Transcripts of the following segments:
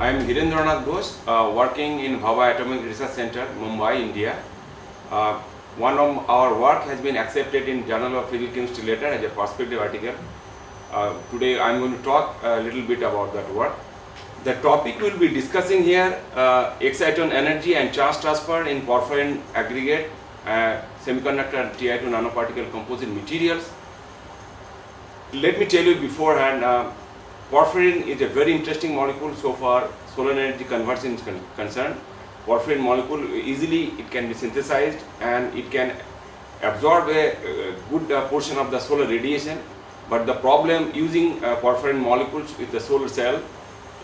I am Hirendranath Ghosh, working in Bhabha Atomic Research Center, Mumbai, India. One of our work has been accepted in Journal of Physical Chemistry later as a perspective article. Today I am going to talk a little bit about that work. The topic we will be discussing here, exciton energy and charge transfer in porphyrin aggregate, semiconductor Ti2 nanoparticle composite materials. Let me tell you beforehand, porphyrin is a very interesting molecule so far solar energy conversion is concerned. Porphyrin molecule easily it can be synthesized and it can absorb a good portion of the solar radiation, but the problem using porphyrin molecules with the solar cell,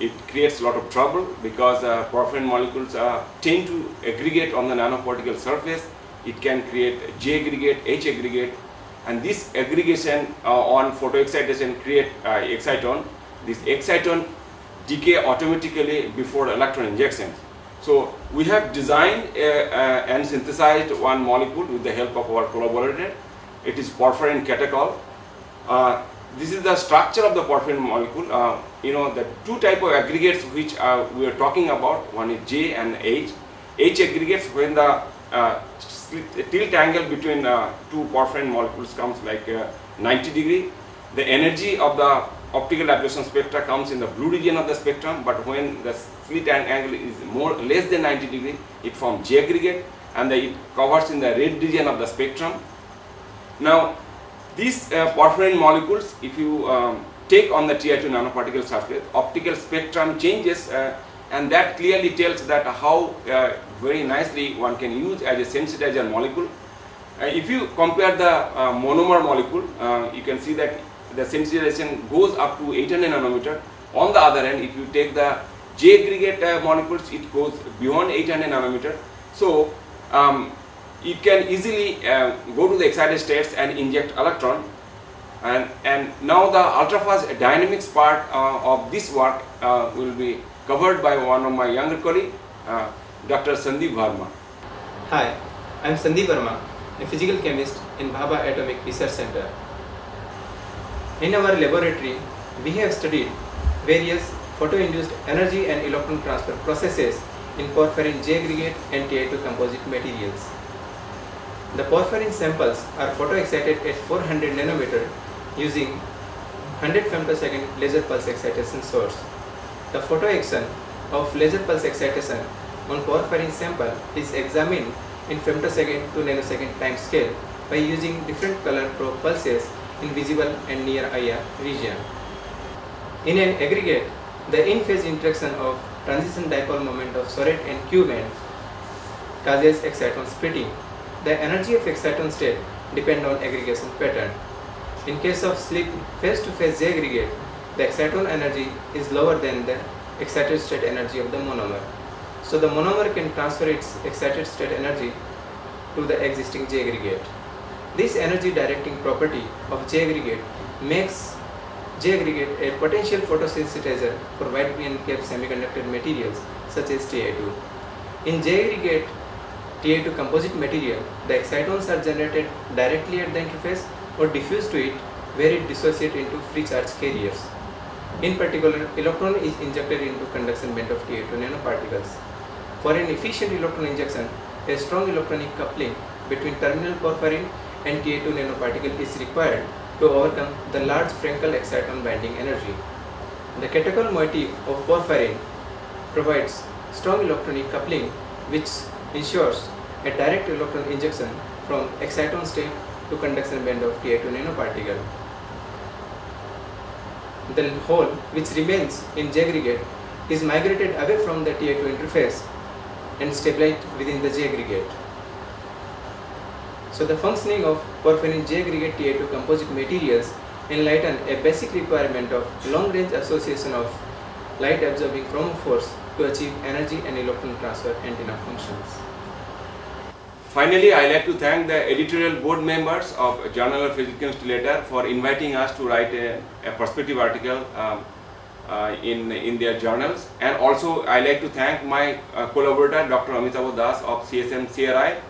it creates a lot of trouble because porphyrin molecules tend to aggregate on the nanoparticle surface. It can create J aggregate, H aggregate, and this aggregation on photoexcitation create exciton. This exciton decay automatically before electron injection. So we have designed and synthesized one molecule with the help of our collaborator. It is porphyrin catechol. This is the structure of the porphyrin molecule. The two type of aggregates which we are talking about, one is J and H. H aggregates when the tilt angle between two porphyrin molecules comes like 90 degree. The energy of the optical absorption spectra comes in the blue region of the spectrum, but when the slit angle is less than 90 degree, it forms J aggregate, and it covers in the red region of the spectrum. Now, these porphyrin molecules, if you take on the Ti2 nanoparticle surface, optical spectrum changes, and that clearly tells that how very nicely one can use as a sensitizer molecule. If you compare the monomer molecule, you can see that the sensitization goes up to 800 nanometer. On the other hand, if you take the J aggregate molecules, it goes beyond 800 nanometer. So it can easily go to the excited states and inject electron. And now the ultrafast dynamics part of this work will be covered by one of my younger colleagues, Dr. Sandeep Verma. Hi, I am Sandeep Verma, a physical chemist in Bhabha Atomic Research Center. In our laboratory, we have studied various photo-induced energy and electron transfer processes in porphyrin J aggregate and Ti2 composite materials. The porphyrin samples are photo-excited at 400 nanometer using 100 femtosecond laser pulse excitation source. The photoaction of laser pulse excitation on porphyrin sample is examined in femtosecond to nanosecond time scale by using different color probe pulses in visible and near IR region. In an aggregate, the in-phase interaction of transition dipole moment of solid and Q band causes exciton splitting. The energy of exciton state depends on aggregation pattern. In case of slip phase-to-phase J aggregate, the exciton energy is lower than the excited state energy of the monomer. So the monomer can transfer its excited state energy to the existing J aggregate. This energy directing property of J aggregate makes J aggregate a potential photosensitizer for wide bandgap semiconductor materials such as Ti2. In J aggregate Ti2 composite material, the excitons are generated directly at the interface or diffused to it, where it dissociates into free charge carriers. In particular, electron is injected into conduction band of Ti2 nanoparticles. For an efficient electron injection, a strong electronic coupling between terminal porphyrin and Ti2 nanoparticle is required to overcome the large Frankel exciton binding energy. The catechol moiety of porphyrin provides strong electronic coupling, which ensures a direct electron injection from exciton state to conduction band of Ti2 nanoparticle. The hole which remains in J aggregate is migrated away from the Ti2 interface and stabilized within the J aggregate. So the functioning of porphyrin J aggregate Ti2 composite materials enlighten a basic requirement of long-range association of light absorbing chromophores to achieve energy and electron transfer antenna functions. Finally, I like to thank the editorial board members of Journal of Physical Chemistry later for inviting us to write a perspective article in their journals. And also I like to thank my collaborator Dr. Amitabh Das of CSM CRI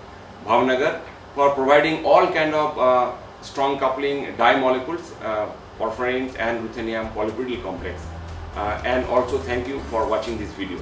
Bhavnagar for providing all kind of strong coupling dye molecules, porphyrins and ruthenium polybutyl complex. and also thank you for watching this video.